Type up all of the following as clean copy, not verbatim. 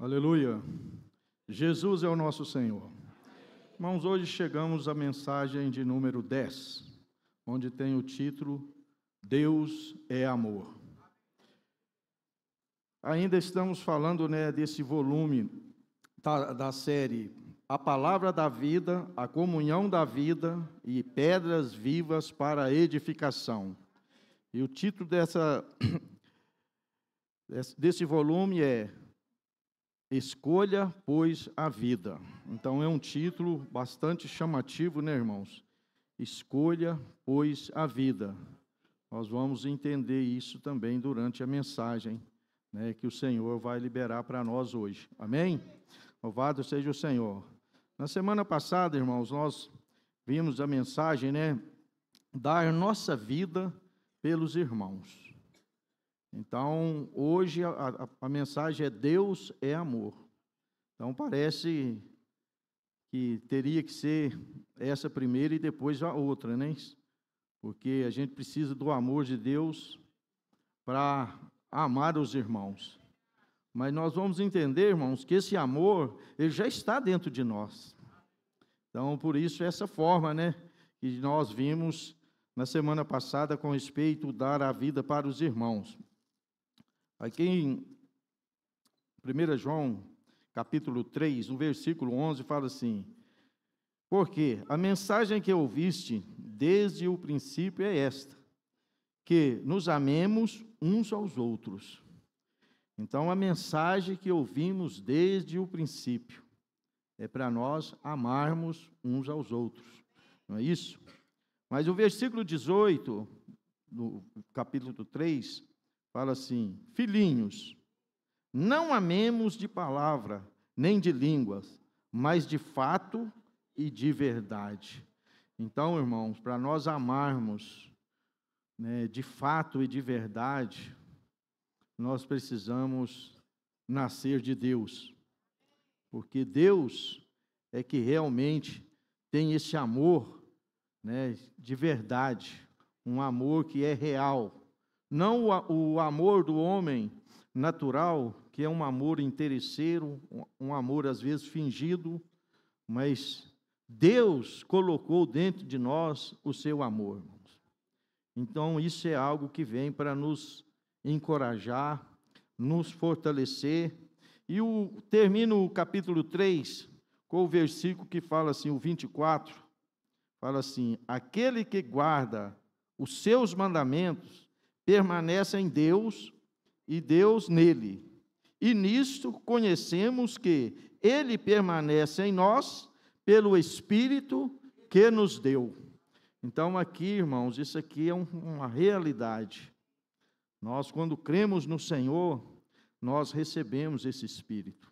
Aleluia. Jesus é o nosso Senhor. Irmãos, hoje chegamos à mensagem de número 10, onde tem o título Deus é amor. Ainda estamos falando, desse volume da série A Palavra da Vida, a Comunhão da Vida e Pedras Vivas para a Edificação. E o título desse volume é Escolha, pois, a vida. Então, é um título bastante chamativo, irmãos? Escolha, pois, a vida. Nós vamos entender isso também durante a mensagem, que o Senhor vai liberar para nós hoje. Amém? Louvado seja o Senhor. Na semana passada, irmãos, nós vimos a mensagem, dar nossa vida pelos irmãos. Então, hoje a mensagem é Deus é amor. Então, parece que teria que ser essa primeira e depois a outra, Porque a gente precisa do amor de Deus para amar os irmãos. Mas nós vamos entender, irmãos, que esse amor, ele já está dentro de nós. Então, por isso, essa forma, que nós vimos na semana passada com respeito a dar a vida para os irmãos. Aqui em 1 João, capítulo 3, no versículo 11, fala assim: porque a mensagem que ouviste desde o princípio é esta, que nos amemos uns aos outros. Então, a mensagem que ouvimos desde o princípio é para nós amarmos uns aos outros, não é isso? Mas o versículo 18, do capítulo 3, fala assim: filhinhos, não amemos de palavra, nem de línguas, mas de fato e de verdade. Então, irmãos, para nós amarmos, de fato e de verdade, nós precisamos nascer de Deus. Porque Deus é que realmente tem esse amor, de verdade, um amor que é real. Não o amor do homem natural, que é um amor interesseiro, um amor às vezes fingido, mas Deus colocou dentro de nós o seu amor, irmãos. Então, isso é algo que vem para nos encorajar, nos fortalecer. E termina o capítulo 3 com o versículo que fala assim, o 24, fala assim: aquele que guarda os seus mandamentos permanece em Deus e Deus nele. E nisto conhecemos que ele permanece em nós pelo Espírito que nos deu. Então, aqui, irmãos, isso aqui é uma realidade. Nós, quando cremos no Senhor, nós recebemos esse Espírito.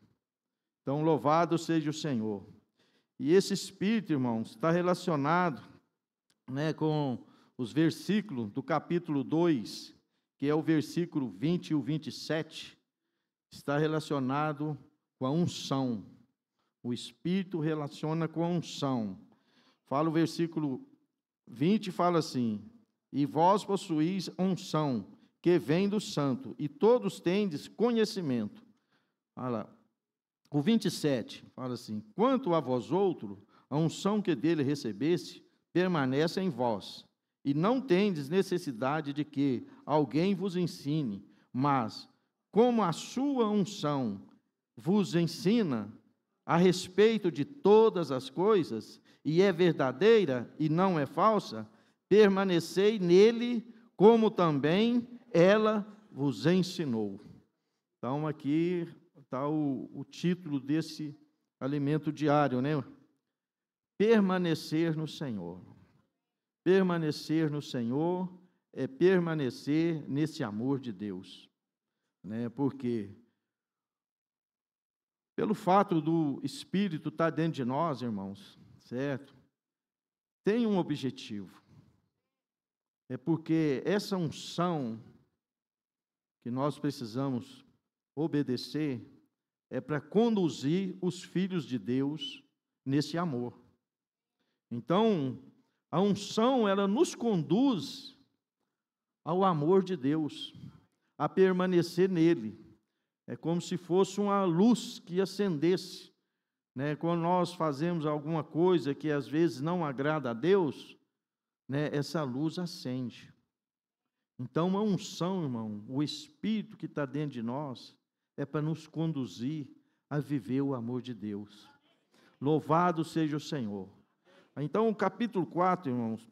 Então, louvado seja o Senhor. E esse Espírito, irmãos, está relacionado, com os versículos do capítulo 2, que é o versículo 20 e o 27, está relacionado com a unção. O Espírito relaciona com a unção. Fala o versículo 20, fala assim: e vós possuís unção, que vem do santo, e todos tendes conhecimento. Fala, o 27, fala assim: quanto a vós outro, a unção que dele recebeste, permanece em vós, e não tendes necessidade de que alguém vos ensine, mas, como a sua unção vos ensina a respeito de todas as coisas, e é verdadeira e não é falsa, permanecei nele, como também ela vos ensinou. Então, aqui está o título desse alimento diário, Permanecer no Senhor. Permanecer no Senhor é permanecer nesse amor de Deus, Porque pelo fato do Espírito estar dentro de nós, irmãos, certo? Tem um objetivo. É porque essa unção que nós precisamos obedecer é para conduzir os filhos de Deus nesse amor. Então, a unção, ela nos conduz ao amor de Deus, a permanecer nele. É como se fosse uma luz que acendesse, né? Quando nós fazemos alguma coisa que às vezes não agrada a Deus, né? Essa luz acende. Então, a unção, irmão, o Espírito que está dentro de nós, é para nos conduzir a viver o amor de Deus. Louvado seja o Senhor. Então, o capítulo 4, irmãos,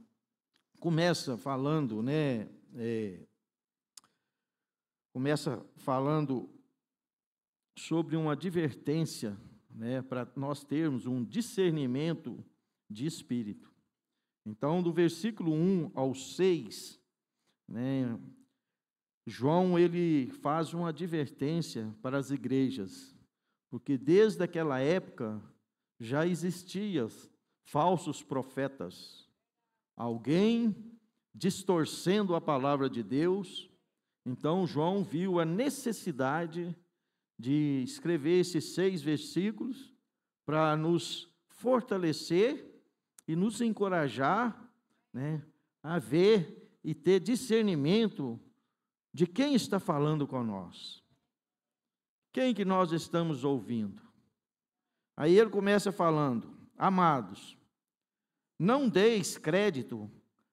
começa falando, né? Começa falando sobre uma advertência, né? Para nós termos um discernimento de espírito. Então, do versículo 1 ao 6, né? João, ele faz uma advertência para as igrejas, porque desde aquela época já existiam falsos profetas, alguém distorcendo a palavra de Deus. Então, João viu a necessidade de escrever esses 6 versículos para nos fortalecer e nos encorajar, né, a ver e ter discernimento de quem está falando com nós. Quem que nós estamos ouvindo? Aí ele começa falando: amados, não deis crédito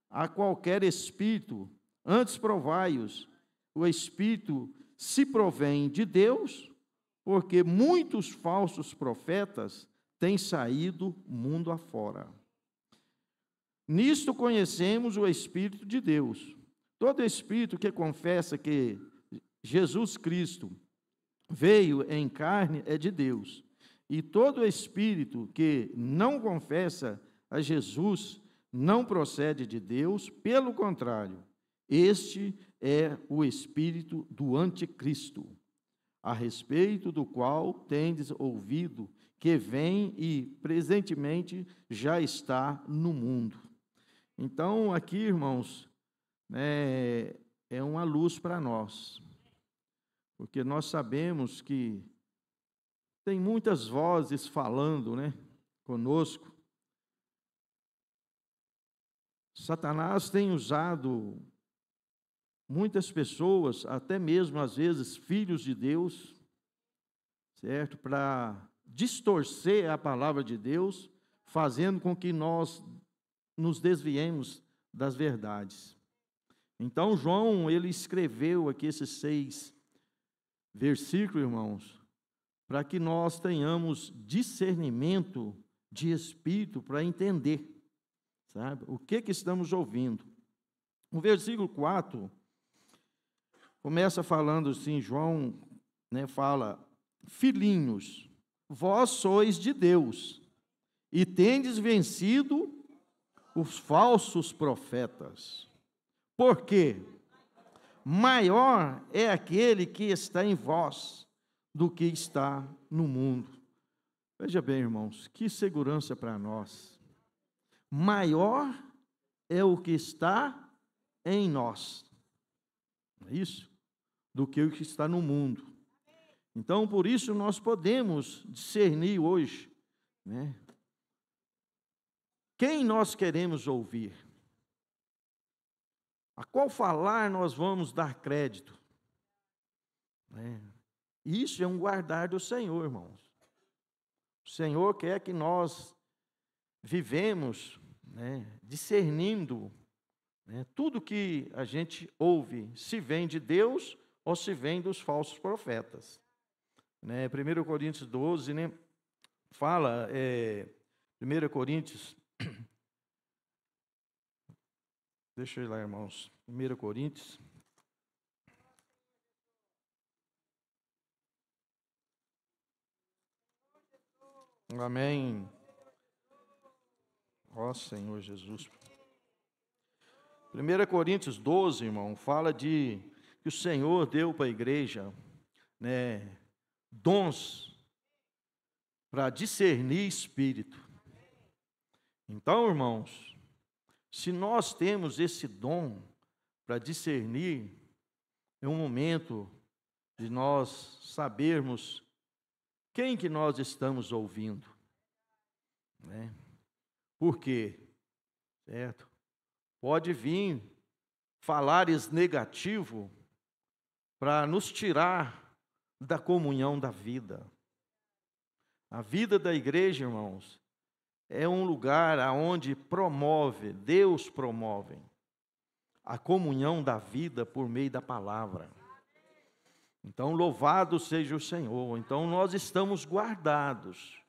a qualquer espírito, antes provai-os, o espírito se provém de Deus, porque muitos falsos profetas têm saído mundo afora. Nisto conhecemos o Espírito de Deus. Todo espírito que confessa que Jesus Cristo veio em carne é de Deus. E todo espírito que não confessa a Jesus não procede de Deus, pelo contrário, este é o espírito do anticristo, a respeito do qual tendes ouvido que vem e presentemente já está no mundo. Então, aqui, irmãos, é uma luz para nós, porque nós sabemos que tem muitas vozes falando, né, conosco. Satanás tem usado muitas pessoas, até mesmo às vezes filhos de Deus, certo? Para distorcer a palavra de Deus, fazendo com que nós nos desviemos das verdades. Então, João, ele escreveu aqui esses 6 versículos, irmãos, para que nós tenhamos discernimento de espírito para entender, sabe? O que estamos ouvindo. O versículo 4 começa falando assim, João, né, fala: filhinhos, vós sois de Deus, e tendes vencido os falsos profetas. Por quê? Maior é aquele que está em vós do que está no mundo. Veja bem, irmãos, que segurança para nós. Maior é o que está em nós, não é isso? Do que o que está no mundo. Então, por isso, nós podemos discernir hoje, né, quem nós queremos ouvir, a qual falar nós vamos dar crédito, né? Isso é um guardar do Senhor, irmãos. O Senhor quer que nós vivemos, né, discernindo, né, tudo que a gente ouve, se vem de Deus ou se vem dos falsos profetas. 1 Coríntios 12, né, fala, 1 Coríntios, deixa eu ir lá, irmãos, 1 Coríntios, amém, ó Senhor Jesus. 1 Coríntios 12, irmão, fala de que o Senhor deu para a igreja, né, dons para discernir espírito. Então, irmãos, se nós temos esse dom para discernir, é um momento de nós sabermos quem que nós estamos ouvindo, né? Por quê? Certo? Pode vir falares negativo para nos tirar da comunhão da vida. A vida da igreja, irmãos, é um lugar onde Deus promove a comunhão da vida por meio da palavra. Então, louvado seja o Senhor. Então, nós estamos guardados.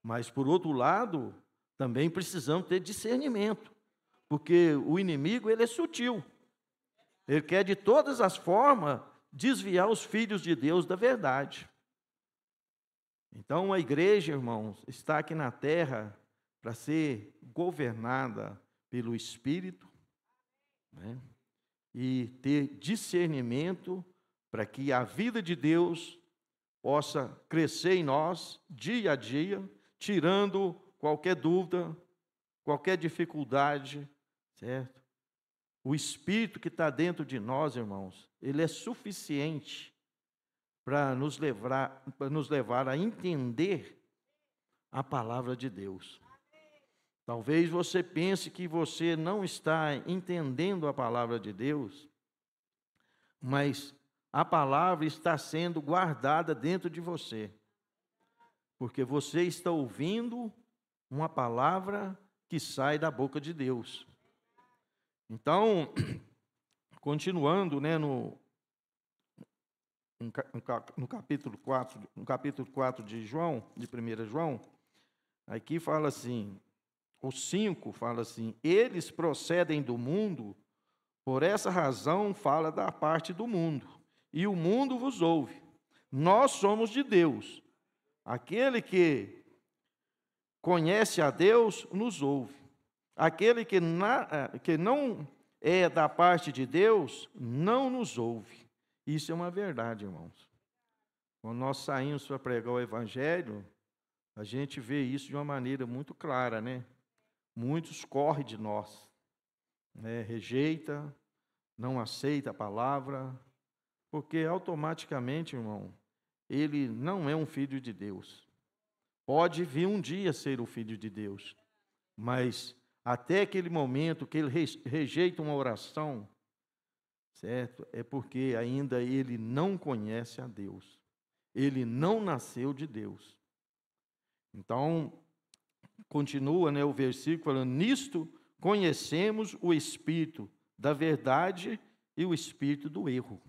Mas, por outro lado, também precisamos ter discernimento, porque o inimigo, ele é sutil. Ele quer, de todas as formas, desviar os filhos de Deus da verdade. Então, a igreja, irmãos, está aqui na terra para ser governada pelo Espírito, né? E ter discernimento para que a vida de Deus possa crescer em nós dia a dia, tirando qualquer dúvida, qualquer dificuldade, certo? O Espírito que está dentro de nós, irmãos, ele é suficiente para nos levar a entender a palavra de Deus. Talvez você pense que você não está entendendo a palavra de Deus, mas a palavra está sendo guardada dentro de você, porque você está ouvindo uma palavra que sai da boca de Deus. Então, continuando, né, no capítulo 4 de João, de 1 João, aqui fala assim, o 5 fala assim: eles procedem do mundo, por essa razão fala da parte do mundo, e o mundo vos ouve. Nós somos de Deus. Aquele que conhece a Deus, nos ouve. Aquele que não é da parte de Deus, não nos ouve. Isso é uma verdade, irmãos. Quando nós saímos para pregar o Evangelho, a gente vê isso de uma maneira muito clara, né? Muitos correm de nós, né? Rejeita, não aceita a palavra, porque automaticamente, irmão, ele não é um filho de Deus. Pode vir um dia ser o filho de Deus, mas até aquele momento que ele rejeita uma oração, certo? É porque ainda ele não conhece a Deus. Ele não nasceu de Deus. Então, continua, né, o versículo falando: nisto conhecemos o espírito da verdade e o espírito do erro.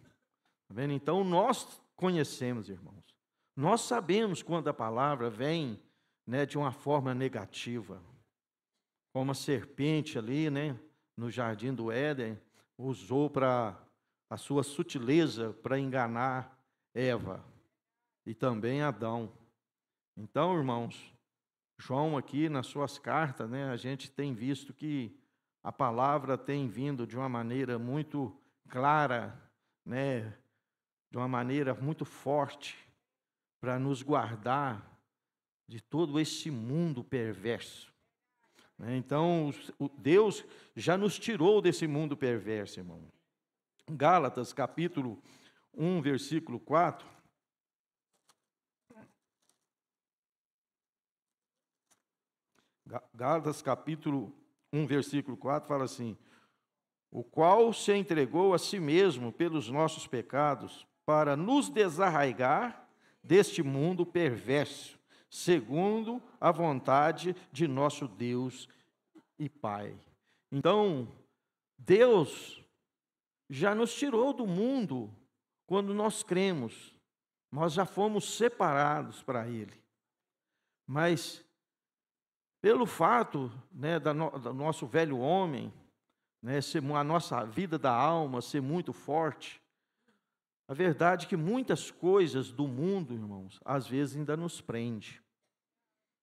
Tá vendo? Então, nós conhecemos, irmãos. Nós sabemos quando a palavra vem, né, de uma forma negativa. Como a serpente ali, né, no jardim do Éden, usou para a sua sutileza para enganar Eva e também Adão. Então, irmãos, João aqui nas suas cartas, né, a gente tem visto que a palavra tem vindo de uma maneira muito clara, né, de uma maneira muito forte, para nos guardar de todo esse mundo perverso. Então, Deus já nos tirou desse mundo perverso, irmão. Gálatas, capítulo 1, versículo 4. Gálatas, capítulo 1, versículo 4, fala assim: o qual se entregou a si mesmo pelos nossos pecados, para nos desarraigar deste mundo perverso, segundo a vontade de nosso Deus e Pai. Então, Deus já nos tirou do mundo quando nós cremos. Nós já fomos separados para Ele. Mas, pelo fato, né, do nosso velho homem, né, a nossa vida da alma ser muito forte, a verdade é que muitas coisas do mundo, irmãos, às vezes ainda nos prende.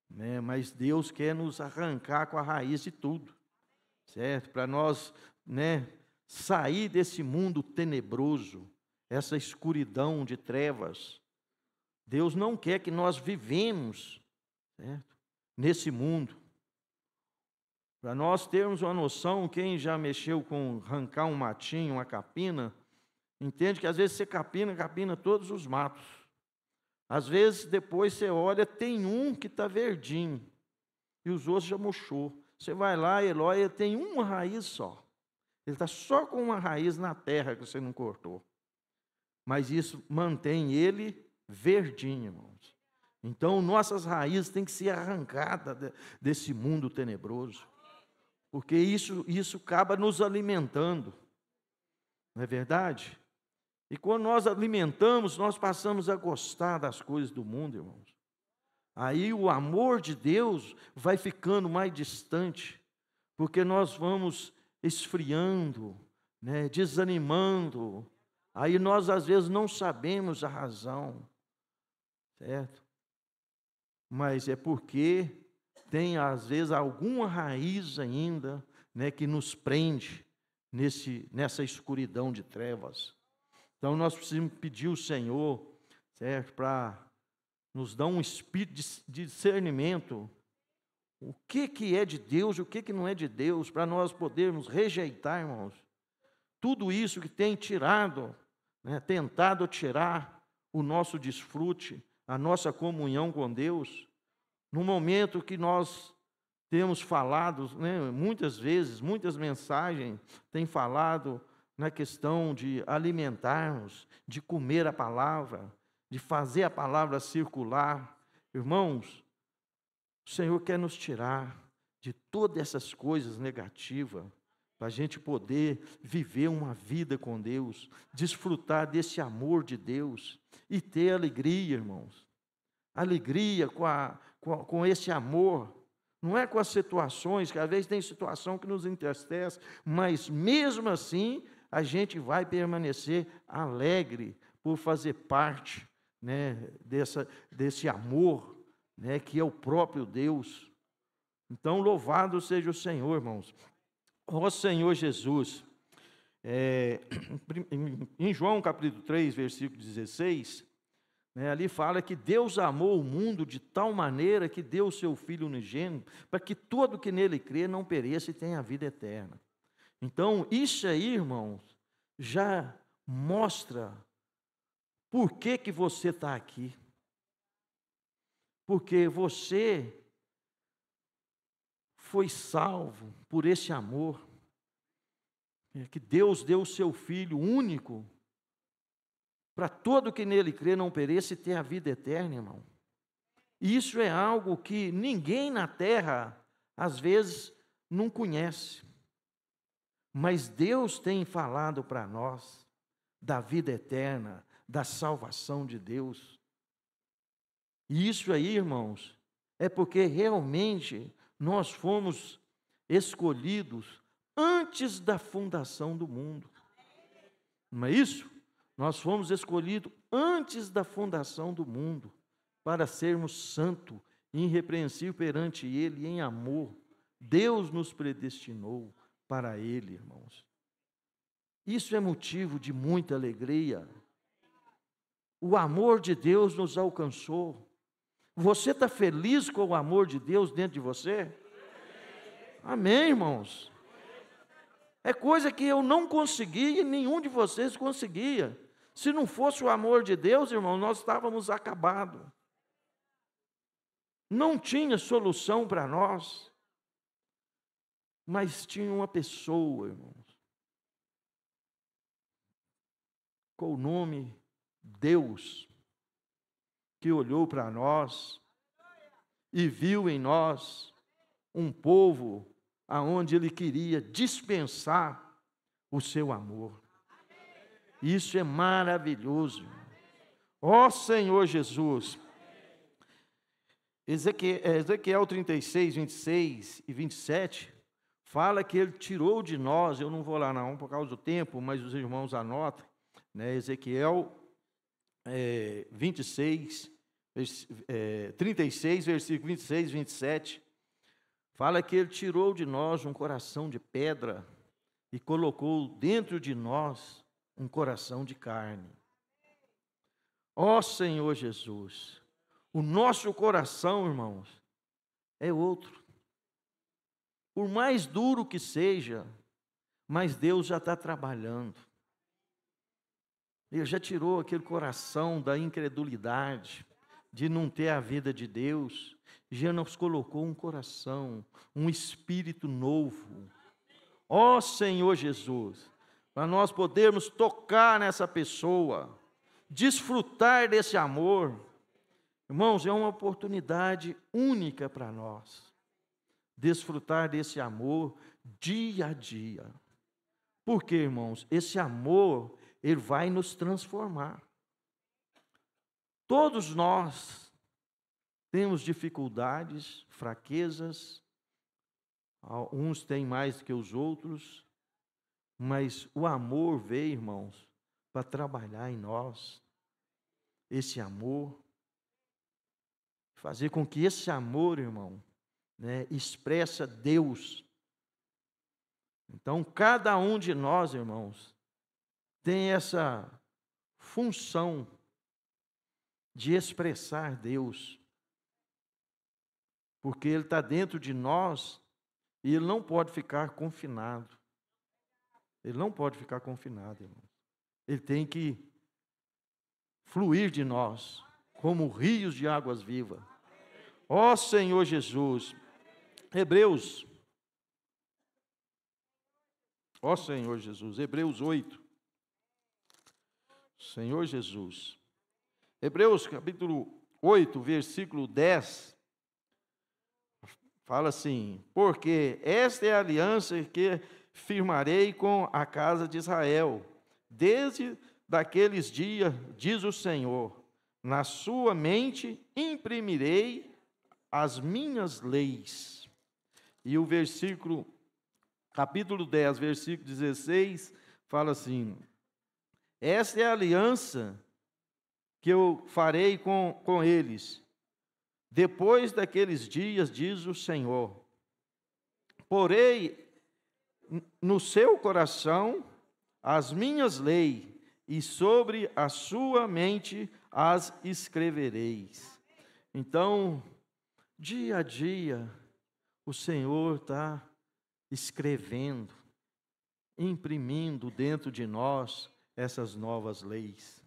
Né, mas Deus quer nos arrancar com a raiz de tudo, certo? Para nós, né, sair desse mundo tenebroso, essa escuridão de trevas. Deus não quer que nós vivemos, certo, nesse mundo. Para nós termos uma noção, quem já mexeu com arrancar um matinho, uma capina, entende que às vezes você capina todos os matos. Às vezes, depois você olha, tem um que está verdinho, e os outros já murchou. Você vai lá, ele olha, tem uma raiz só. Ele está só com uma raiz na terra que você não cortou. mas isso mantém ele verdinho, irmãos. Então, nossas raízes têm que ser arrancadas desse mundo tenebroso, porque isso acaba nos alimentando, não é verdade? E quando nós alimentamos, nós passamos a gostar das coisas do mundo, irmãos. Aí o amor de Deus vai ficando mais distante, porque nós vamos esfriando, né, desanimando. Aí nós às vezes não sabemos a razão, certo? Mas é porque tem às vezes alguma raiz ainda, né, que nos prende nessa escuridão de trevas. Então nós precisamos pedir ao Senhor, certo, para nos dar um espírito de discernimento, o que é de Deus e o que não é de Deus, para nós podermos rejeitar, irmãos, tudo isso que tem tirado, né, tentado tirar o nosso desfrute, a nossa comunhão com Deus, no momento que nós temos falado, né, muitas vezes, muitas mensagens têm falado na questão de alimentarmos, de comer a palavra, de fazer a palavra circular. Irmãos, o Senhor quer nos tirar de todas essas coisas negativas, para a gente poder viver uma vida com Deus, desfrutar desse amor de Deus e ter alegria, irmãos. Alegria com esse amor. Não é com as situações, que às vezes tem situação que nos entristece, mas mesmo assim a gente vai permanecer alegre por fazer parte, né, desse amor, né, que é o próprio Deus. Então, louvado seja o Senhor, irmãos. Ó Senhor Jesus, em João capítulo 3, versículo 16, né, ali fala que Deus amou o mundo de tal maneira que deu o seu Filho unigênito, para que todo que nele crê não pereça e tenha a vida eterna. Então, isso aí, irmãos, já mostra por que você está aqui. Porque você foi salvo por esse amor, que Deus deu o seu Filho único, para todo que nele crê não pereça e tenha a vida eterna, irmão. Isso é algo que ninguém na terra, às vezes, não conhece. Mas Deus tem falado para nós da vida eterna, da salvação de Deus. E isso aí, irmãos, é porque realmente nós fomos escolhidos antes da fundação do mundo. Não é isso? Nós fomos escolhidos antes da fundação do mundo para sermos santos, irrepreensíveis perante Ele em amor. Deus nos predestinou para Ele, irmãos. Isso é motivo de muita alegria. O amor de Deus nos alcançou. Você está feliz com o amor de Deus dentro de você? Amém, irmãos? É coisa que eu não conseguia e nenhum de vocês conseguia. Se não fosse o amor de Deus, irmão, nós estávamos acabados. Não tinha solução para nós. Mas tinha uma pessoa, irmãos, com o nome Deus, que olhou para nós e viu em nós um povo aonde Ele queria dispensar o seu amor. Isso é maravilhoso. Ó Senhor Jesus. Ezequiel 36, 26 e 27, fala que Ele tirou de nós, eu não vou lá não por causa do tempo, mas os irmãos anotam, né? Ezequiel 36, versículo 26 e 27, fala que Ele tirou de nós um coração de pedra e colocou dentro de nós um coração de carne. Ó Senhor Jesus, o nosso coração, irmãos, é outro. Por mais duro que seja, mas Deus já está trabalhando. Ele já tirou aquele coração da incredulidade, de não ter a vida de Deus, já nos colocou um coração, um espírito novo. Ó Senhor Jesus, para nós podermos tocar nessa pessoa, desfrutar desse amor, irmãos, é uma oportunidade única para nós. Desfrutar desse amor dia a dia. Por quê, irmãos? Esse amor, ele vai nos transformar. Todos nós temos dificuldades, fraquezas, uns têm mais do que os outros, mas o amor veio, irmãos, para trabalhar em nós. Esse amor, fazer com que esse amor, irmão, expressa Deus. Então, cada um de nós, irmãos, tem essa função de expressar Deus, porque Ele está dentro de nós e Ele não pode ficar confinado. Ele não pode ficar confinado, irmão. Ele tem que fluir de nós como rios de águas vivas. Ó Senhor Jesus, Hebreus, ó Senhor Jesus, Hebreus 8, Senhor Jesus, Hebreus capítulo 8, versículo 10, fala assim: porque esta é a aliança que firmarei com a casa de Israel, desde daqueles dias, diz o Senhor, na sua mente imprimirei as minhas leis. E o versículo, capítulo 10, versículo 16, fala assim: esta é a aliança que eu farei com eles, depois daqueles dias, diz o Senhor. Porei no seu coração as minhas leis, e sobre a sua mente as escrevereis. Então, dia a dia, o Senhor está escrevendo, imprimindo dentro de nós essas novas leis.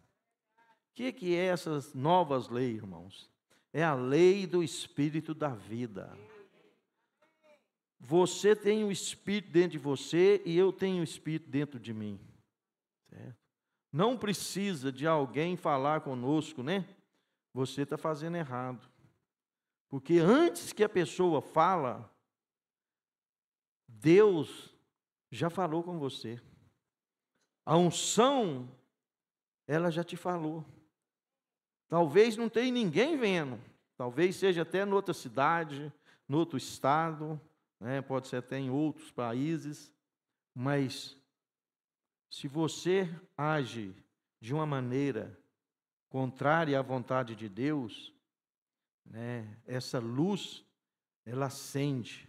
O que é essas novas leis, irmãos? É a lei do Espírito da vida. Você tem o Espírito dentro de você e eu tenho o Espírito dentro de mim. Certo? Não precisa de alguém falar conosco, né? Você está fazendo errado. Porque antes que a pessoa fala, Deus já falou com você. A unção, ela já te falou. Talvez não tenha ninguém vendo. Talvez seja até em outra cidade, em outro estado, pode ser até em outros países. Mas se você age de uma maneira contrária à vontade de Deus, essa luz, ela acende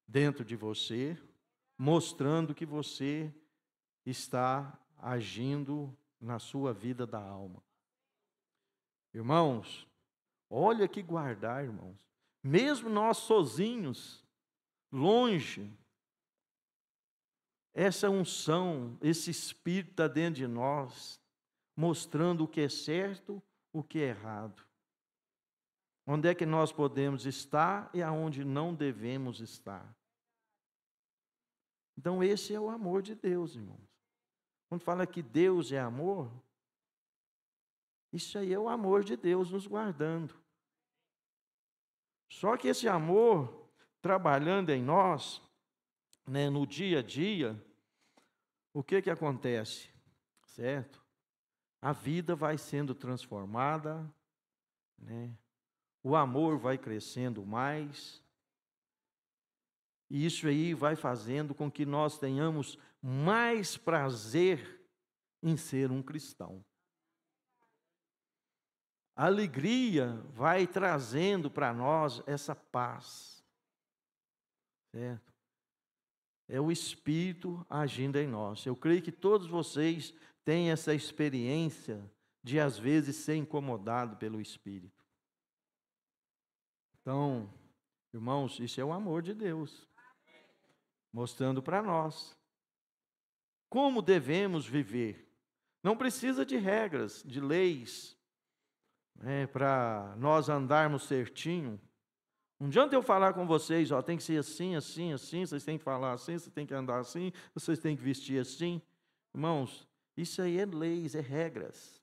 dentro de você, mostrando que você está agindo na sua vida da alma. Irmãos, olha que guardar, irmãos. Mesmo nós sozinhos, longe, essa unção, esse Espírito está dentro de nós, mostrando o que é certo, o que é errado. Onde é que nós podemos estar e aonde não devemos estar. Então esse é o amor de Deus, irmãos. Quando fala que Deus é amor, isso aí é o amor de Deus nos guardando. Só que esse amor, trabalhando em nós, no dia a dia, o que acontece? Certo? A vida vai sendo transformada, o amor vai crescendo mais, e isso aí vai fazendo com que nós tenhamos mais prazer em ser um cristão. A alegria vai trazendo para nós essa paz, certo? É o Espírito agindo em nós. Eu creio que todos vocês têm essa experiência de, às vezes, ser incomodado pelo Espírito. Então, irmãos, isso é o amor de Deus, mostrando para nós como devemos viver. Não precisa de regras, de leis, para nós andarmos certinho. Não adianta eu falar com vocês, tem que ser assim, assim, assim, vocês têm que falar assim, vocês têm que andar assim, vocês têm que vestir assim. Irmãos, isso aí é leis, é regras.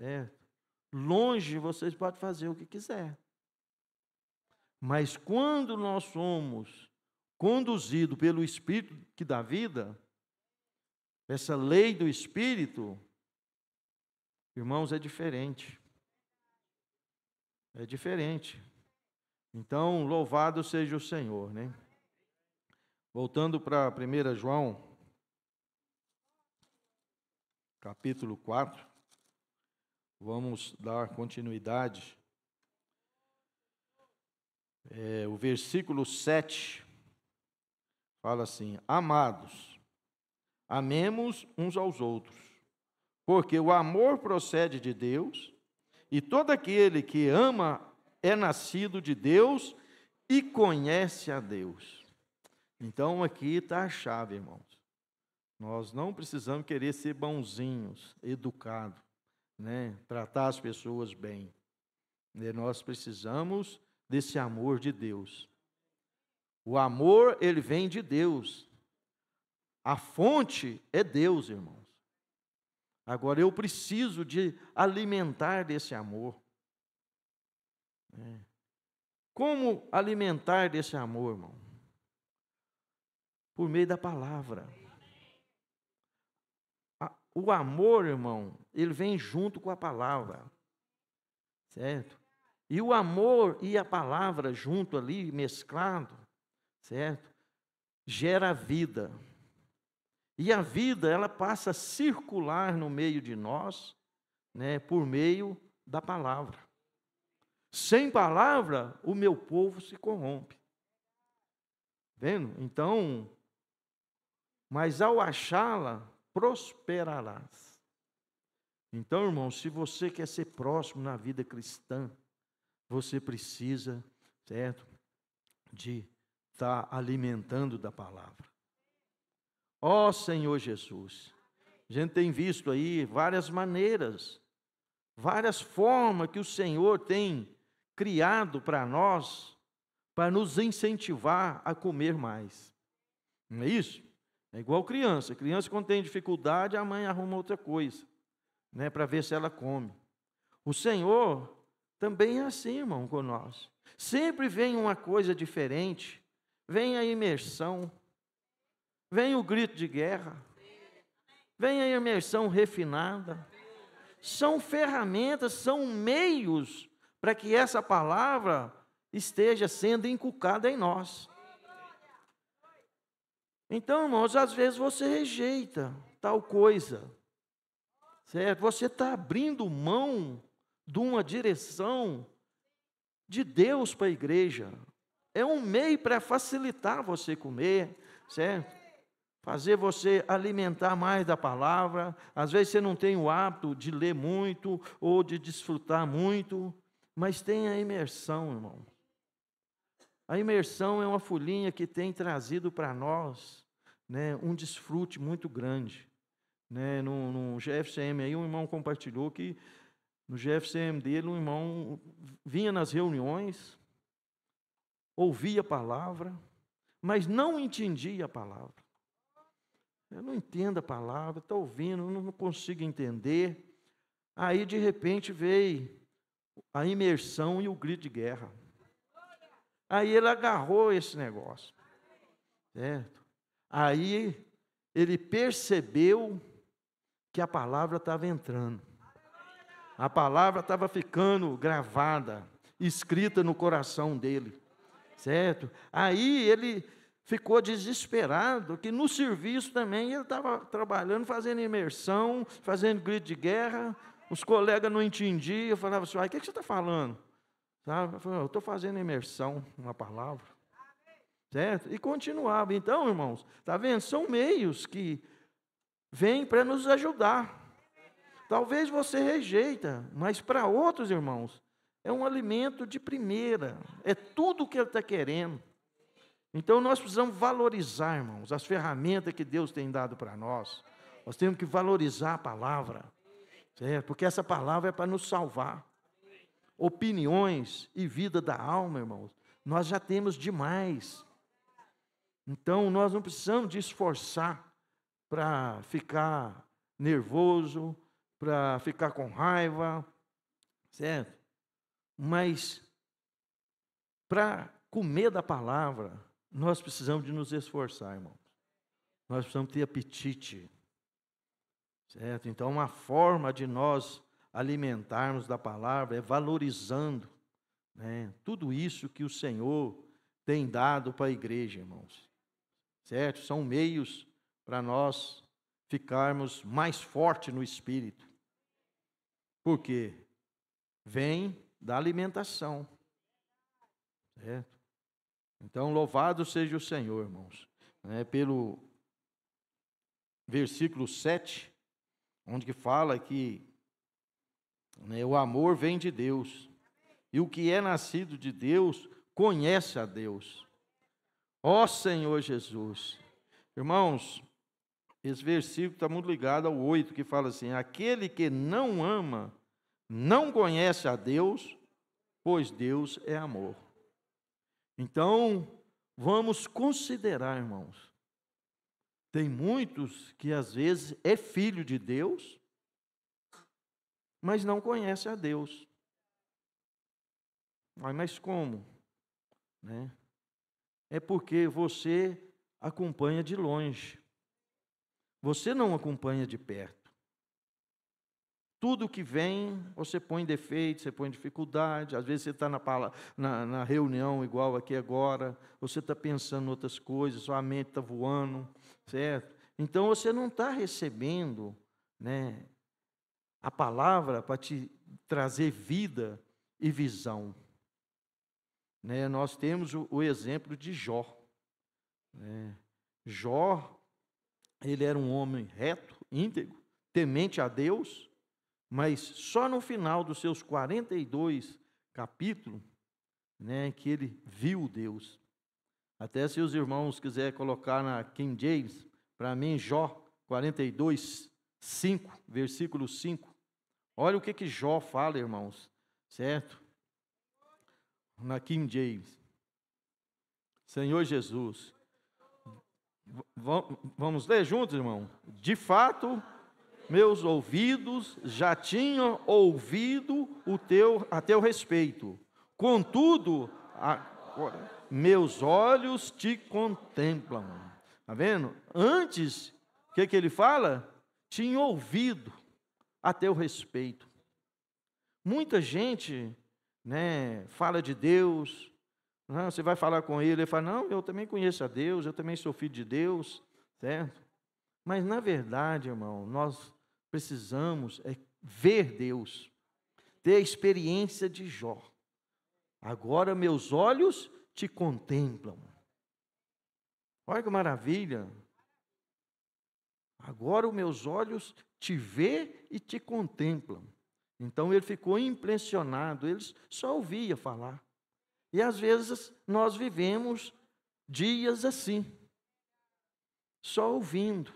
certo? Longe vocês podem fazer o que quiser. Mas quando nós somos conduzidos pelo Espírito que dá vida, essa lei do Espírito, irmãos, é diferente. É diferente. Então, louvado seja o Senhor, né? Voltando para 1 João, capítulo 4, vamos dar continuidade. O versículo 7 fala assim: Amados, amemos uns aos outros, porque o amor procede de Deus, e todo aquele que ama é nascido de Deus e conhece a Deus. Então aqui está a chave, irmãos. Nós não precisamos querer ser bonzinhos, educados, né? Tratar as pessoas bem. Nós precisamos desse amor de Deus. O amor, ele vem de Deus. A fonte é Deus, irmãos. Agora, eu preciso de alimentar desse amor. Como alimentar desse amor, irmão? Por meio da palavra. O amor, irmão, ele vem junto com a palavra, certo? E o amor e a palavra junto ali, mesclado, certo? Gera vida. E a vida, ela passa a circular no meio de nós, né, por meio da palavra. Sem palavra, o meu povo se corrompe. Vendo? Então, mas ao achá-la, prosperarás. Então, irmão, se você quer ser próximo na vida cristã, você precisa, certo, de estar alimentando da palavra. Ó Senhor Jesus, a gente tem visto aí várias maneiras, várias formas que o Senhor tem criado para nós, para nos incentivar a comer mais. Não é isso? É igual criança. Criança, quando tem dificuldade, a mãe arruma outra coisa, né, para ver se ela come. O Senhor também é assim, irmão, com nós. Sempre vem uma coisa diferente, vem a imersão, vem o grito de guerra, vem a imersão refinada. São ferramentas, são meios para que essa palavra esteja sendo inculcada em nós. Então, irmãos, às vezes você rejeita tal coisa, certo? Você está abrindo mão de uma direção de Deus para a igreja. É um meio para facilitar você comer, certo? Fazer você alimentar mais da palavra. Às vezes você não tem o hábito de ler muito ou de desfrutar muito, mas tem a imersão, irmão. A imersão é uma folhinha que tem trazido para nós, né, um desfrute muito grande. Né, no GFCM, aí um irmão compartilhou que no GFCM dele, um irmão vinha nas reuniões, ouvia a palavra, mas não entendia a palavra. Eu não entendo a palavra, estou ouvindo, não consigo entender. Aí, de repente, veio a imersão e o grito de guerra. Aí ele agarrou esse negócio, certo? Aí ele percebeu que a palavra estava entrando. A palavra estava ficando gravada, escrita no coração dele, certo? Aí ele ficou desesperado, que no serviço também ele estava trabalhando, fazendo imersão, fazendo grito de guerra, os colegas não entendiam, eu falava assim, o que você está falando? Sabe? Eu estou fazendo imersão, uma palavra, certo? E continuava. Então, irmãos, está vendo? São meios que vêm para nos ajudar. Talvez você rejeita, mas para outros, irmãos, é um alimento de primeira, é tudo o que ele está querendo. Então, nós precisamos valorizar, irmãos, as ferramentas que Deus tem dado para nós. Nós temos que valorizar a palavra, certo? Porque essa palavra é para nos salvar. Opiniões e vida da alma, irmãos, nós já temos demais. Então, nós não precisamos de esforçar para ficar nervoso, para ficar com raiva, certo? Mas para comer da palavra, nós precisamos de nos esforçar, irmãos. Nós precisamos ter apetite, certo? Então, uma forma de nós alimentarmos da palavra é valorizando, né, tudo isso que o Senhor tem dado para a igreja, irmãos, certo? São meios para nós ficarmos mais fortes no espírito. Por quê? Vem da alimentação, certo? Então, louvado seja o Senhor, irmãos, né, pelo versículo 7, onde que fala que, né, o amor vem de Deus, e o que é nascido de Deus conhece a Deus. Ó Senhor Jesus. Irmãos, esse versículo está muito ligado ao 8, que fala assim: aquele que não ama, não conhece a Deus, pois Deus é amor. Então, vamos considerar, irmãos, tem muitos que às vezes é filho de Deus, mas não conhece a Deus. Mas como? Né? É porque você acompanha de longe. Você não acompanha de perto. Tudo que vem, você põe defeito, você põe dificuldade. Às vezes você está na reunião, igual aqui agora, você está pensando em outras coisas, sua mente está voando, certo? Então você não está recebendo, né, a palavra para te trazer vida e visão. Né, nós temos o exemplo de Jó. Né? Jó, ele era um homem reto, íntegro, temente a Deus, mas só no final dos seus 42 capítulos, né, que ele viu Deus. Até se os irmãos quiserem colocar na King James, para mim, Jó 42, 5, versículo 5. Olha o que Jó fala, irmãos, certo? Na King James. Senhor Jesus. Vamos ler juntos, irmão? De fato, meus ouvidos já tinham ouvido a teu respeito. Contudo, agora, meus olhos te contemplam. Está vendo? Antes, o que ele fala? Tinha ouvido a teu respeito. Muita gente, né, fala de Deus. Não, você vai falar com ele fala, não, eu também conheço a Deus, eu também sou filho de Deus, certo? Mas, na verdade, irmão, nós precisamos ver Deus, ter a experiência de Jó. Agora meus olhos te contemplam. Olha que maravilha. Agora os meus olhos te vê e te contemplam. Então ele ficou impressionado, ele só ouvia falar. E às vezes nós vivemos dias assim, só ouvindo.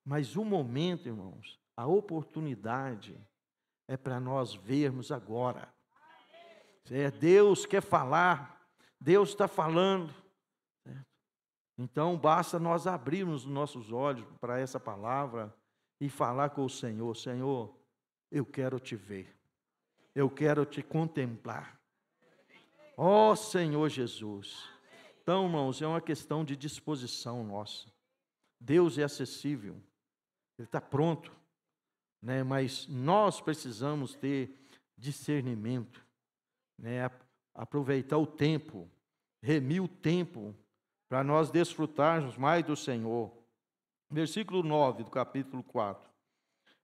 Mas o momento, irmãos, a oportunidade é para nós vermos agora. Deus quer falar, Deus está falando. Certo? Então basta nós abrirmos os nossos olhos para essa palavra e falar com o Senhor: Senhor, eu quero te ver, eu quero te contemplar. Ó Senhor Jesus. Então, irmãos, é uma questão de disposição nossa. Deus é acessível, Ele está pronto, né? Mas nós precisamos ter discernimento, né? Aproveitar o tempo, remir o tempo, para nós desfrutarmos mais do Senhor. Versículo 9 do capítulo 4.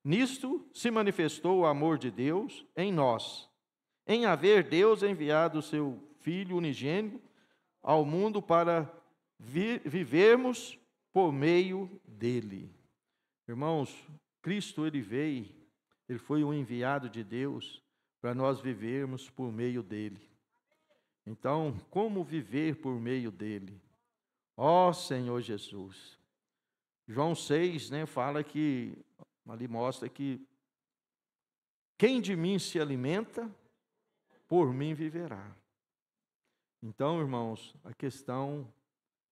Nisto se manifestou o amor de Deus em nós, em haver Deus enviado o seu Filho unigênito ao mundo para vivermos por meio dele. Irmãos, Cristo ele veio, ele foi o enviado de Deus para nós vivermos por meio dele. Então, como viver por meio dele? Ó Senhor Jesus. João 6, né, fala que, ali mostra que quem de mim se alimenta, por mim viverá. Então, irmãos, a questão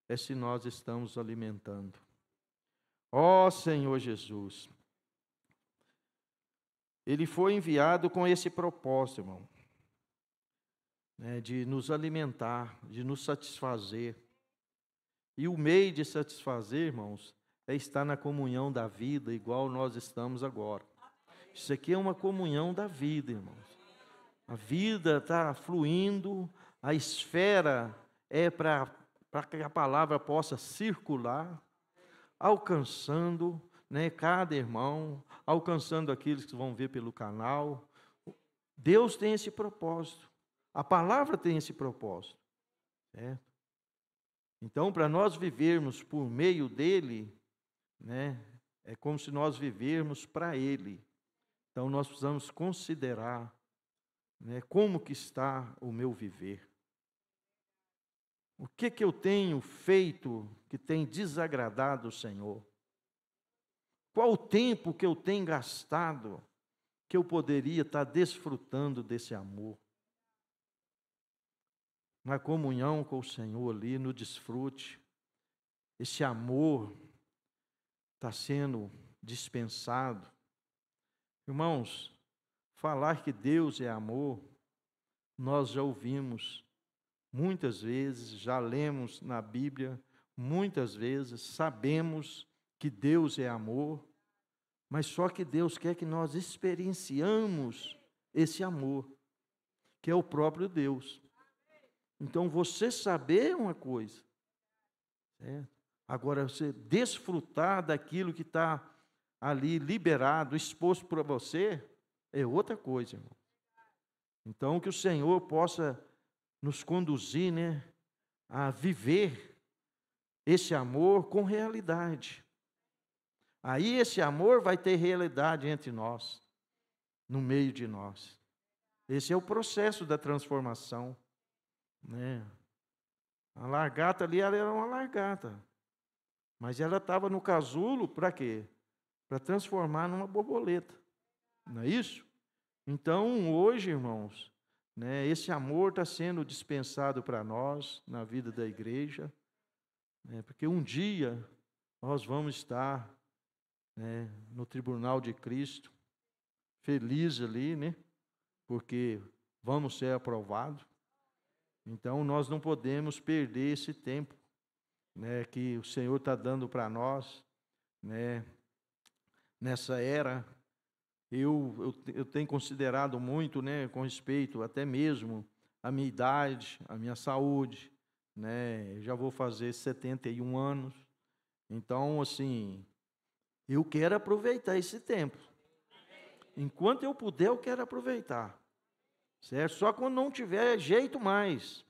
é se nós estamos alimentando. Ó Senhor Jesus, ele foi enviado com esse propósito, irmão, né, de nos alimentar, de nos satisfazer. E o meio de satisfazer, irmãos, é estar na comunhão da vida, igual nós estamos agora. Isso aqui é uma comunhão da vida, irmãos. A vida está fluindo, a esfera é para que a palavra possa circular, alcançando, né, cada irmão, alcançando aqueles que vão ver pelo canal. Deus tem esse propósito, a palavra tem esse propósito, certo? Então, para nós vivermos por meio dele, né, é como se nós vivermos para ele. Então, nós precisamos considerar, né, como que está o meu viver. O que eu tenho feito que tem desagradado o Senhor? Qual o tempo que eu tenho gastado que eu poderia estar desfrutando desse amor? Na comunhão com o Senhor ali, no desfrute. Esse amor está sendo dispensado. Irmãos, falar que Deus é amor, nós já ouvimos muitas vezes, já lemos na Bíblia muitas vezes, sabemos que Deus é amor, mas só que Deus quer que nós experienciamos esse amor, que é o próprio Deus. Então, você saber uma coisa, certo? Agora, você desfrutar daquilo que está ali liberado, exposto para você, é outra coisa, irmão. Então, que o Senhor possa nos conduzir, né, a viver esse amor com realidade. Aí esse amor vai ter realidade entre nós, no meio de nós. Esse é o processo da transformação, né? A lagarta ali, ela era uma lagarta, mas ela estava no casulo para quê? Para transformar numa borboleta, não é isso? Então, hoje, irmãos, né, esse amor está sendo dispensado para nós, na vida da igreja, né, porque um dia nós vamos estar, né, no tribunal de Cristo, felizes ali, né, porque vamos ser aprovados. Então, nós não podemos perder esse tempo, né, que o Senhor está dando para nós, né, nessa era. Eu tenho considerado muito, né, com respeito até mesmo à minha idade, à minha saúde, né, eu já vou fazer 71 anos, então, assim, eu quero aproveitar esse tempo. Enquanto eu puder, eu quero aproveitar, certo? Só quando não tiver jeito mais.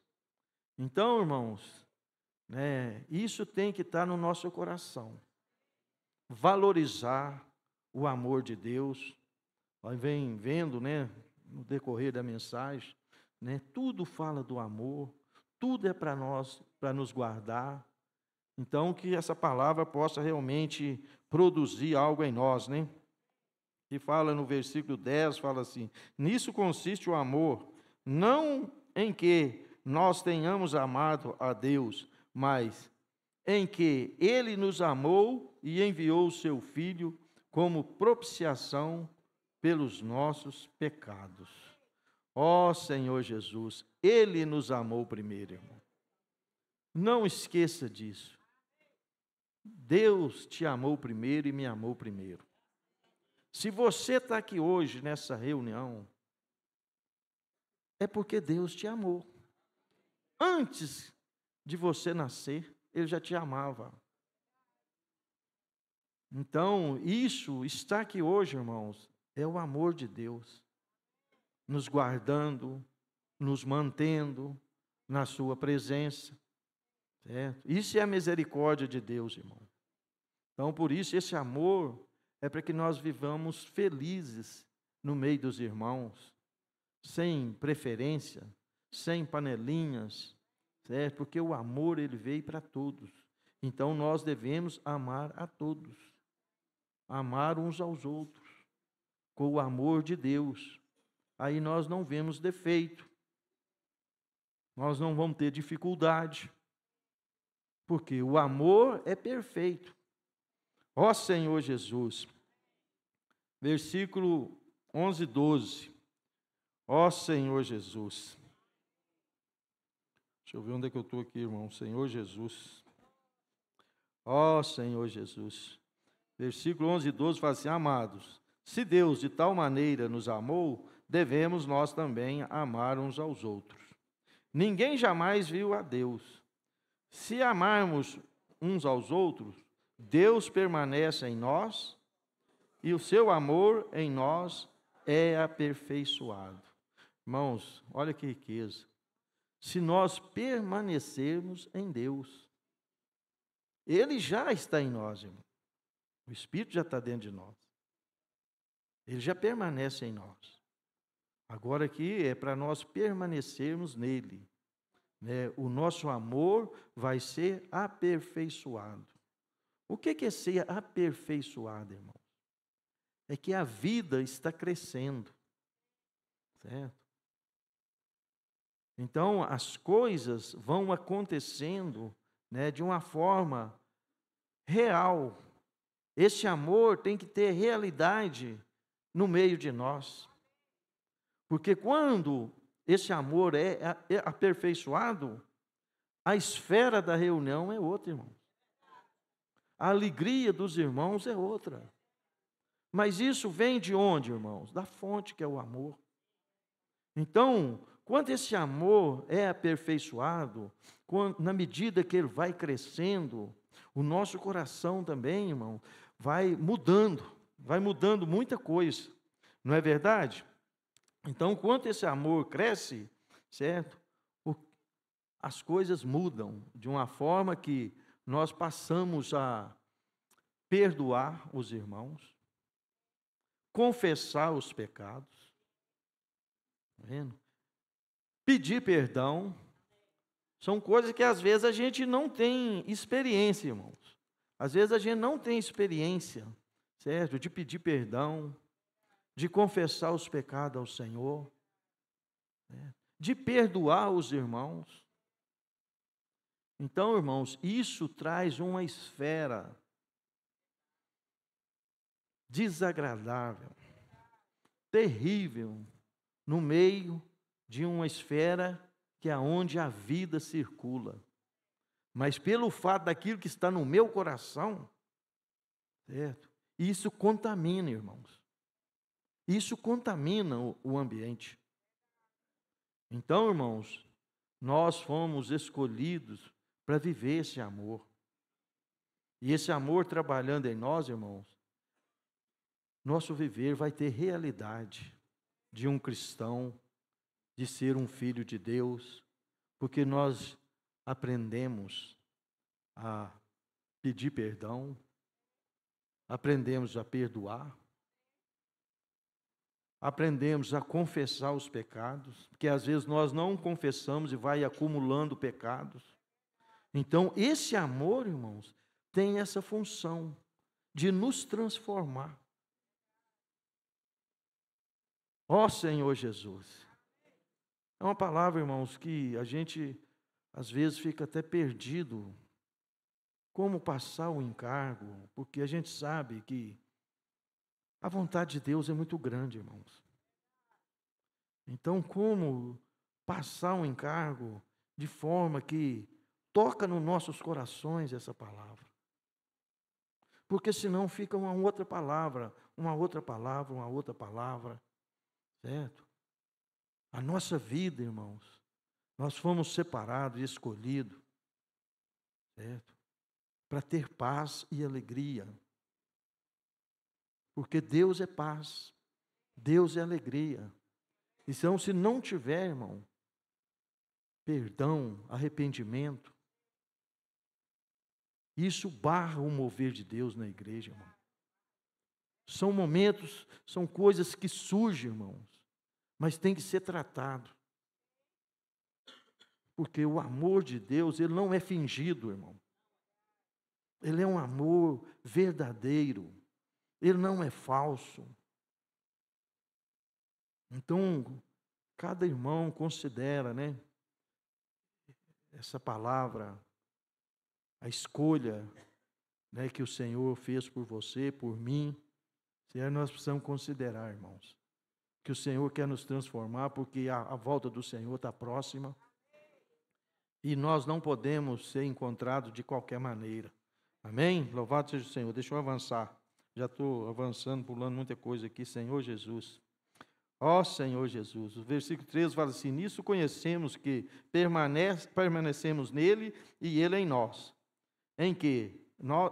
Então, irmãos, né, isso tem que estar no nosso coração. Valorizar o amor de Deus. Nós vem vendo, né, no decorrer da mensagem, né, tudo fala do amor, tudo é para nós, para nos guardar. Então, que essa palavra possa realmente produzir algo em nós, né? E fala no versículo 10, fala assim: nisso consiste o amor, não em que nós tenhamos amado a Deus, mas em que Ele nos amou e enviou o Seu Filho como propiciação pelos nossos pecados. Ó Senhor Jesus, Ele nos amou primeiro, irmão. Não esqueça disso. Deus te amou primeiro e me amou primeiro. Se você está aqui hoje nessa reunião, é porque Deus te amou. Antes de você nascer, Ele já te amava. Então, isso está aqui hoje, irmãos, é o amor de Deus, nos guardando, nos mantendo na sua presença, certo? Isso é a misericórdia de Deus, irmão. Então, por isso, esse amor é para que nós vivamos felizes no meio dos irmãos, sem preferência, sem panelinhas, certo? Porque o amor, ele veio para todos. Então, nós devemos amar a todos, amar uns aos outros, com o amor de Deus. Aí nós não vemos defeito, nós não vamos ter dificuldade, porque o amor é perfeito. Ó Senhor Jesus, versículo 11, 12. Ó Senhor Jesus. Deixa eu ver onde é que eu estou aqui, irmão. Senhor Jesus. Ó Senhor Jesus. Versículo 11 e 12 fala assim: amados, se Deus de tal maneira nos amou, devemos nós também amar uns aos outros. Ninguém jamais viu a Deus. Se amarmos uns aos outros, Deus permanece em nós e o seu amor em nós é aperfeiçoado. Irmãos, olha que riqueza. Se nós permanecermos em Deus, Ele já está em nós, irmão. O Espírito já está dentro de nós. Ele já permanece em nós. Agora aqui é para nós permanecermos nele. O nosso amor vai ser aperfeiçoado. O que é ser aperfeiçoado, irmão? É que a vida está crescendo. Certo? Então, as coisas vão acontecendo, de uma forma real. Esse amor tem que ter realidade no meio de nós. Porque quando esse amor é aperfeiçoado, a esfera da reunião é outra, irmão. A alegria dos irmãos é outra. Mas isso vem de onde, irmãos? Da fonte que é o amor. Então, quando esse amor é aperfeiçoado, na medida que ele vai crescendo, o nosso coração também, irmão, vai mudando muita coisa. Não é verdade? Então, quando esse amor cresce, certo? As coisas mudam de uma forma que nós passamos a perdoar os irmãos, confessar os pecados, tá vendo? Pedir perdão. São coisas que às vezes a gente não tem experiência, irmãos. Às vezes a gente não tem experiência, certo? De pedir perdão, de confessar os pecados ao Senhor, de perdoar os irmãos. Então, irmãos, isso traz uma esfera desagradável, terrível, no meio de uma esfera que é onde a vida circula. Mas pelo fato daquilo que está no meu coração, certo? Isso contamina, irmãos. Isso contamina o ambiente. Então, irmãos, nós fomos escolhidos para viver esse amor. E esse amor trabalhando em nós, irmãos, nosso viver vai ter realidade de um cristão, de ser um filho de Deus, porque nós aprendemos a pedir perdão, aprendemos a perdoar, aprendemos a confessar os pecados, porque às vezes nós não confessamos e vai acumulando pecados. Então, esse amor, irmãos, tem essa função de nos transformar. Ó Senhor Jesus. É uma palavra, irmãos, que a gente às vezes fica até perdido. Como passar o encargo, porque a gente sabe que a vontade de Deus é muito grande, irmãos. Então, como passar um encargo de forma que toca nos nossos corações essa palavra? Porque senão fica uma outra palavra, uma outra palavra, uma outra palavra, certo? A nossa vida, irmãos, nós fomos separados e escolhidos, certo? Para ter paz e alegria. Porque Deus é paz, Deus é alegria. Então, se não tiver, irmão, perdão, arrependimento, isso barra o mover de Deus na igreja, irmão. São momentos, são coisas que surgem, irmãos, mas tem que ser tratado. Porque o amor de Deus, ele não é fingido, irmão. Ele é um amor verdadeiro. Ele não é falso. Então, cada irmão considera, essa palavra, a escolha, que o Senhor fez por você, por mim. Nós precisamos considerar, irmãos. que o Senhor quer nos transformar, porque a volta do Senhor está próxima. E nós não podemos ser encontrados de qualquer maneira. Amém? Louvado seja o Senhor. Deixa eu avançar. Já estou avançando, pulando muita coisa aqui. Senhor Jesus. Ó Senhor Jesus. O versículo 13 fala assim: nisso conhecemos que permanecemos nele e ele em nós, em que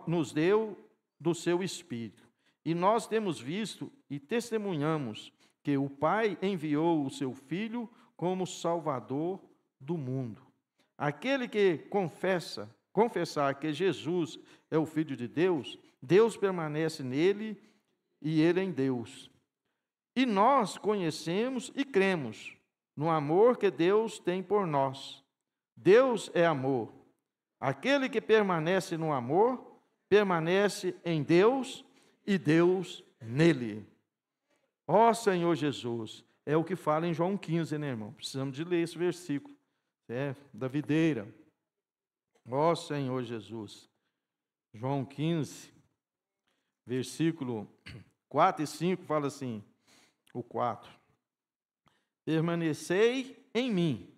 nos deu do seu Espírito. E nós temos visto e testemunhamos que o Pai enviou o seu Filho como Salvador do mundo. Aquele que confessar que Jesus é o Filho de Deus, Deus permanece nele e ele em Deus. E nós conhecemos e cremos no amor que Deus tem por nós. Deus é amor. Aquele que permanece no amor, permanece em Deus e Deus nele. Ó Senhor Jesus, é o que fala em João 15, né, irmão? Precisamos de ler esse versículo, da videira. Ó Senhor Jesus. João 15, versículo 4 e 5, fala assim, o 4. Permanecei em mim,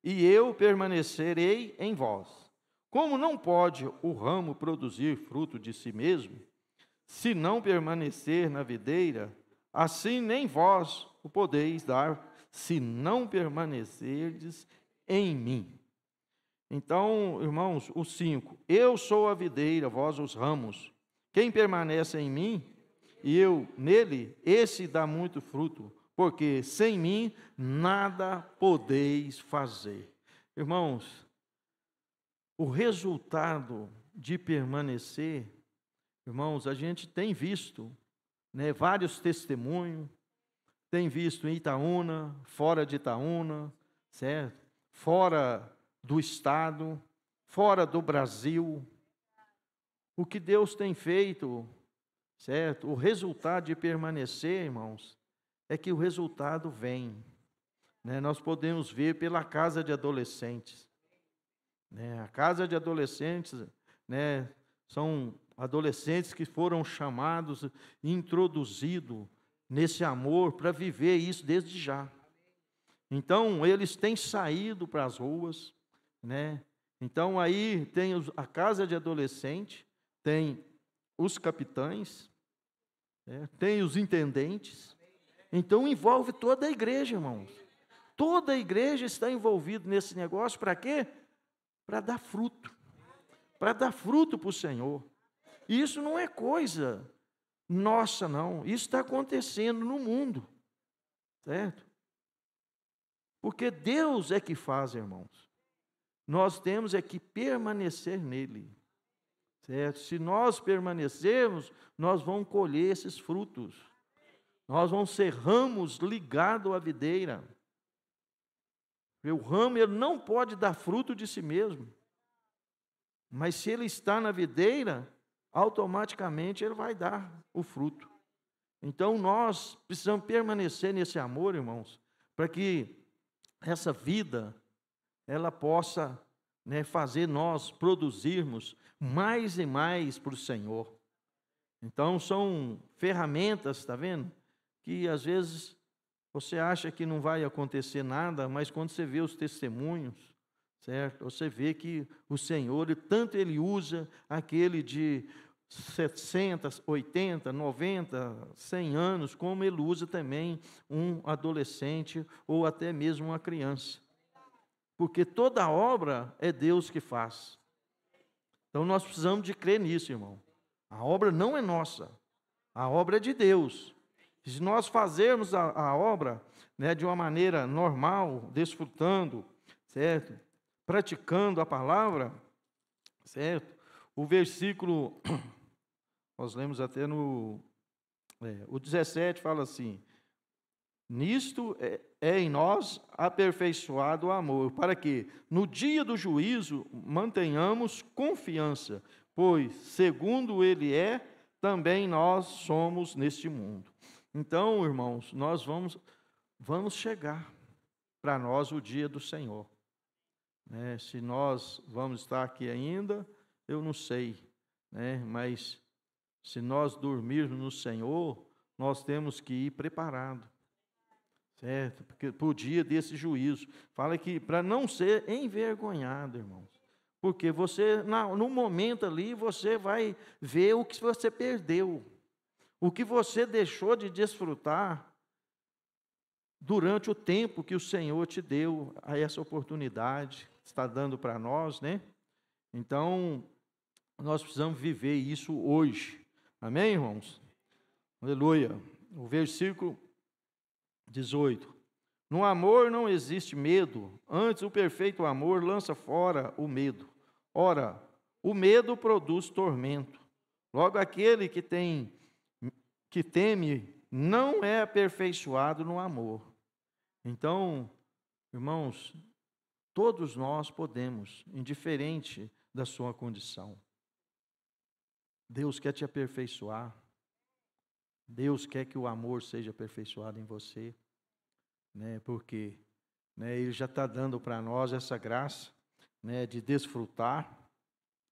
e eu permanecerei em vós. Como não pode o ramo produzir fruto de si mesmo, se não permanecer na videira, assim nem vós o podeis dar, se não permanecerdes em mim. Então, irmãos, o 5. Eu sou a videira, vós os ramos. Quem permanece em mim e eu nele, esse dá muito fruto, porque sem mim nada podeis fazer. Irmãos, o resultado de permanecer, irmãos, a gente tem visto, né, vários testemunhos, tem visto em Itaúna, fora de Itaúna, certo? Fora do estado, fora do Brasil. O que Deus tem feito, certo? O resultado de permanecer, irmãos, é que o resultado vem. Né? Nós podemos ver pela casa de adolescentes. Né? A casa de adolescentes, né, são adolescentes que foram chamados, introduzidos nesse amor para viver isso desde já. Então, eles têm saído para as ruas, né? Então, aí tem a casa de adolescente, tem os capitães, né? Tem os intendentes. Então, envolve toda a igreja, irmãos. Toda a igreja está envolvida nesse negócio, para quê? Para dar fruto. Para dar fruto para o Senhor. E isso não é coisa nossa, não. Isso está acontecendo no mundo. Certo? Porque Deus é que faz, irmãos. Nós temos é que permanecer nele. Certo? Se nós permanecermos, nós vamos colher esses frutos. Nós vamos ser ramos ligados à videira. O ramo ele não pode dar fruto de si mesmo. Mas se ele está na videira, automaticamente ele vai dar o fruto. Então nós precisamos permanecer nesse amor, irmãos, para que essa vida ela possa, né, fazer nós produzirmos mais e mais para o Senhor. Então são ferramentas, está vendo? Que às vezes você acha que não vai acontecer nada, mas quando você vê os testemunhos, certo? Você vê que o Senhor, tanto Ele usa aquele de 60, 80, 90, 100 anos, como Ele usa também um adolescente ou até mesmo uma criança. Porque toda obra é Deus que faz. Então nós precisamos de crer nisso, irmão. A obra não é nossa, a obra é de Deus. Se nós fazermos a obra, né, de uma maneira normal, desfrutando, certo? Praticando a palavra, certo? O versículo, nós lemos até o 17, fala assim: nisto é em nós aperfeiçoado o amor, para que no dia do juízo mantenhamos confiança, pois segundo Ele é, também nós somos neste mundo. Então, irmãos, nós vamos chegar para nós o dia do Senhor. Né? Se nós vamos estar aqui ainda, eu não sei, né? Mas se nós dormirmos no Senhor, nós temos que ir preparado. certo? Porque por dia desse juízo. Fala que para não ser envergonhado, irmãos. Porque você, no momento ali, você vai ver o que você perdeu. O que você deixou de desfrutar durante o tempo que o Senhor te deu a essa oportunidade, está dando para nós, né? Então, nós precisamos viver isso hoje. Amém, irmãos? Aleluia. O versículo 18. No amor não existe medo, antes o perfeito amor lança fora o medo. Ora, o medo produz tormento. Logo, aquele que teme não é aperfeiçoado no amor. Então, irmãos, todos nós podemos, indiferente da sua condição. Deus quer te aperfeiçoar. Deus quer que o amor seja aperfeiçoado em você, né? Porque, né, Ele já está dando para nós essa graça, né, de desfrutar,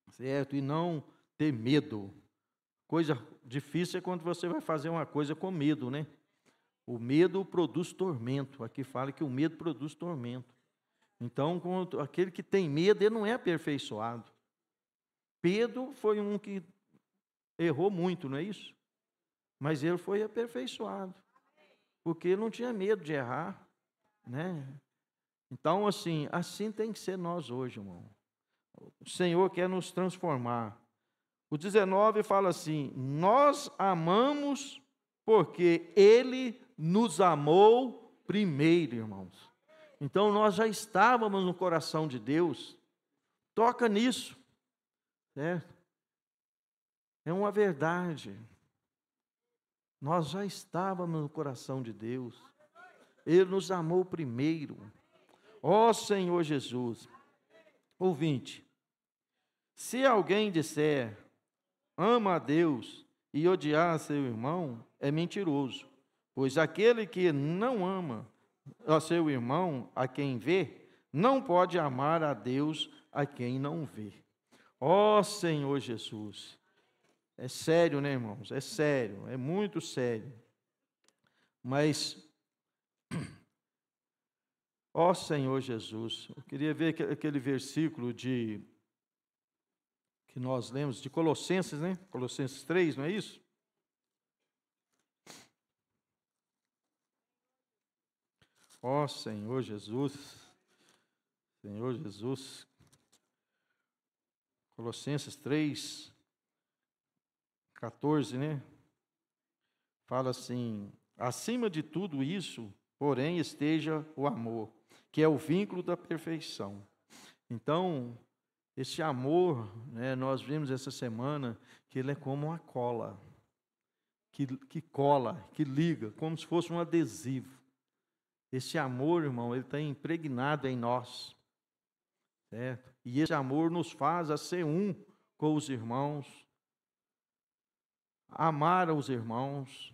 certo? E não ter medo. Coisa difícil é quando você vai fazer uma coisa com medo, né? O medo produz tormento. Aqui fala que o medo produz tormento. Então, aquele que tem medo, ele não é aperfeiçoado. Pedro foi um que errou muito, não é isso? Mas ele foi aperfeiçoado, porque ele não tinha medo de errar, né? Então, assim tem que ser nós hoje, irmão. O Senhor quer nos transformar. O 19 fala assim: nós amamos porque Ele nos amou primeiro, irmãos. Então, nós já estávamos no coração de Deus. Toca nisso, certo? É uma verdade. Nós já estávamos no coração de Deus. Ele nos amou primeiro. Ó Senhor Jesus. Ouvinte, se alguém disser, ama a Deus e odiar seu irmão, é mentiroso. Pois aquele que não ama a seu irmão, a quem vê, não pode amar a Deus a quem não vê. Ó Senhor Jesus. É sério, né, irmãos? É sério, é muito sério. Mas, ó Senhor Jesus, eu queria ver aquele versículo que nós lemos, de Colossenses, né? Colossenses 3, não é isso? Ó Senhor Jesus, Senhor Jesus, Colossenses 3, 14, né? Fala assim: acima de tudo isso, porém, esteja o amor, que é o vínculo da perfeição. Então, esse amor, né, nós vimos essa semana que ele é como uma cola, que cola, que liga, como se fosse um adesivo. Esse amor, irmão, ele está impregnado em nós, certo? E esse amor nos faz a ser um com os irmãos, amar os irmãos,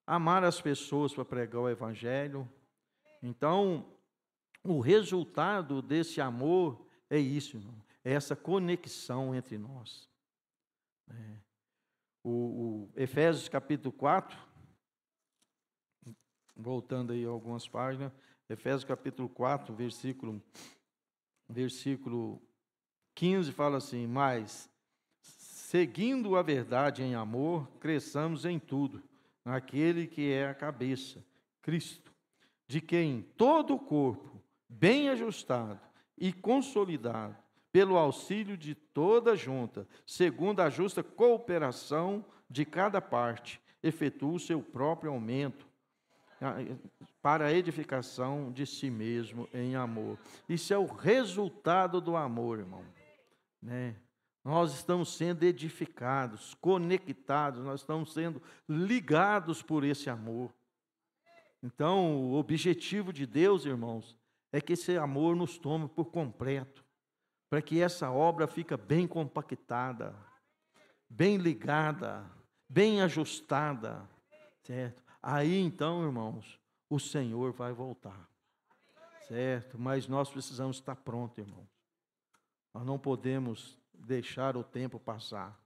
amar as pessoas para pregar o Evangelho. Então, o resultado desse amor é isso, irmão, é essa conexão entre nós. O Efésios capítulo 4, voltando aí algumas páginas, Efésios capítulo 4, versículo 15, fala assim: mas, seguindo a verdade em amor, cresçamos em tudo, naquele que é a cabeça, Cristo, de quem todo o corpo, bem ajustado e consolidado, pelo auxílio de toda junta, segundo a justa cooperação de cada parte, efetua o seu próprio aumento, para a edificação de si mesmo em amor. Isso é o resultado do amor, irmão, né? Nós estamos sendo edificados, conectados, nós estamos sendo ligados por esse amor. Então, o objetivo de Deus, irmãos, é que esse amor nos tome por completo, para que essa obra fique bem compactada, bem ligada, bem ajustada, certo? Aí, então, irmãos, o Senhor vai voltar, certo? Mas nós precisamos estar prontos, irmãos. Nós não podemos deixar o tempo passar.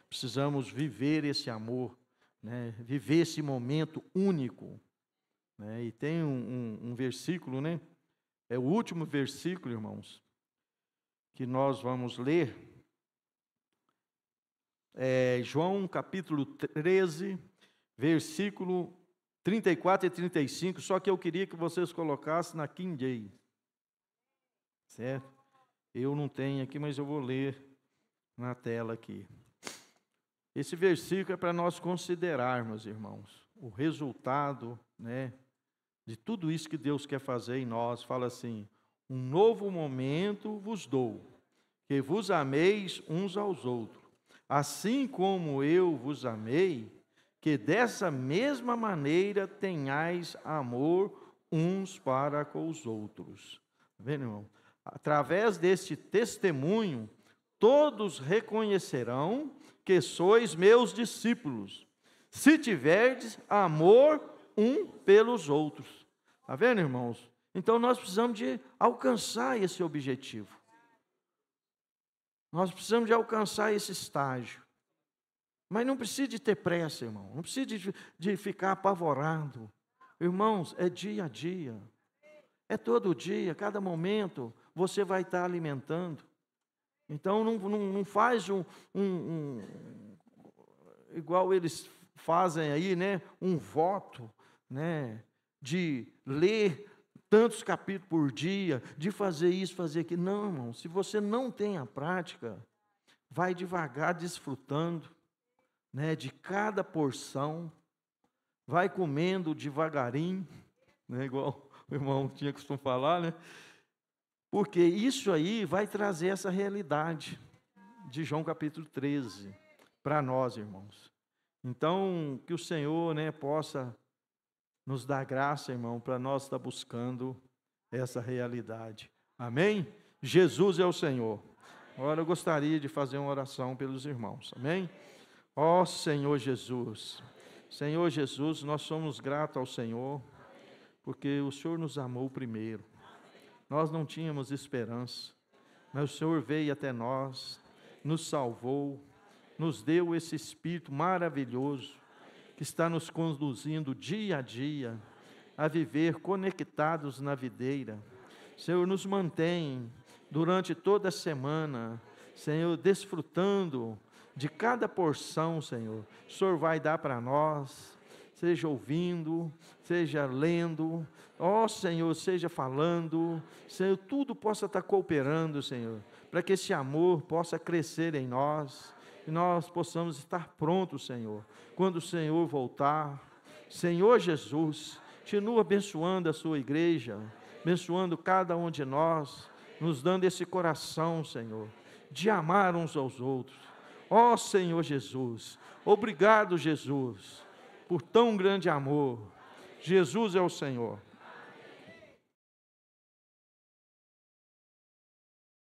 Precisamos viver esse amor, né? Viver esse momento único, né? E tem um versículo, né? É o último versículo, irmãos, que nós vamos ler. É João capítulo 13, versículo 34 e 35, só que eu queria que vocês colocassem na King James, certo? Eu não tenho aqui, mas eu vou ler na tela aqui. Esse versículo é para nós considerarmos, irmãos, o resultado, né, de tudo isso que Deus quer fazer em nós. Fala assim: um novo momento vos dou, que vos ameis uns aos outros, assim como eu vos amei, que dessa mesma maneira tenhais amor uns para com os outros. Está vendo, irmão? Através deste testemunho, todos reconhecerão que sois meus discípulos, se tiverdes amor um pelos outros. Está vendo, irmãos? Então nós precisamos de alcançar esse objetivo. Nós precisamos de alcançar esse estágio. Mas não precisa de ter pressa, irmão. Não precisa de ficar apavorado. Irmãos, é dia a dia. É todo dia, cada momento, você vai estar alimentando. Então, não faz igual eles fazem aí, né? Um voto, né? De ler tantos capítulos por dia, de fazer isso, fazer aquilo. Não, irmão, se você não tem a prática, vai devagar desfrutando, né, de cada porção, vai comendo devagarinho, né, igual o irmão tinha costume falar, né? Porque isso aí vai trazer essa realidade de João capítulo 13 para nós, irmãos. Então, que o Senhor, né, possa nos dar graça, irmão, para nós estar buscando essa realidade. Amém? Jesus é o Senhor. Agora eu gostaria de fazer uma oração pelos irmãos. Amém? Ó Senhor Jesus, Senhor Jesus, nós somos gratos ao Senhor, porque o Senhor nos amou primeiro. Nós não tínhamos esperança, mas o Senhor veio até nós, nos salvou, nos deu esse Espírito maravilhoso, que está nos conduzindo dia a dia, a viver conectados na videira. Senhor, nos mantém durante toda a semana, Senhor, desfrutando de cada porção, Senhor, o Senhor vai dar para nós, seja ouvindo, seja lendo, ó Senhor, seja falando, Senhor, tudo possa estar cooperando, Senhor, para que esse amor possa crescer em nós, e nós possamos estar prontos, Senhor, quando o Senhor voltar. Senhor Jesus, continua abençoando a sua igreja, abençoando cada um de nós, nos dando esse coração, Senhor, de amar uns aos outros. Ó Senhor Jesus, obrigado, Jesus, por tão grande amor. Jesus é o Senhor.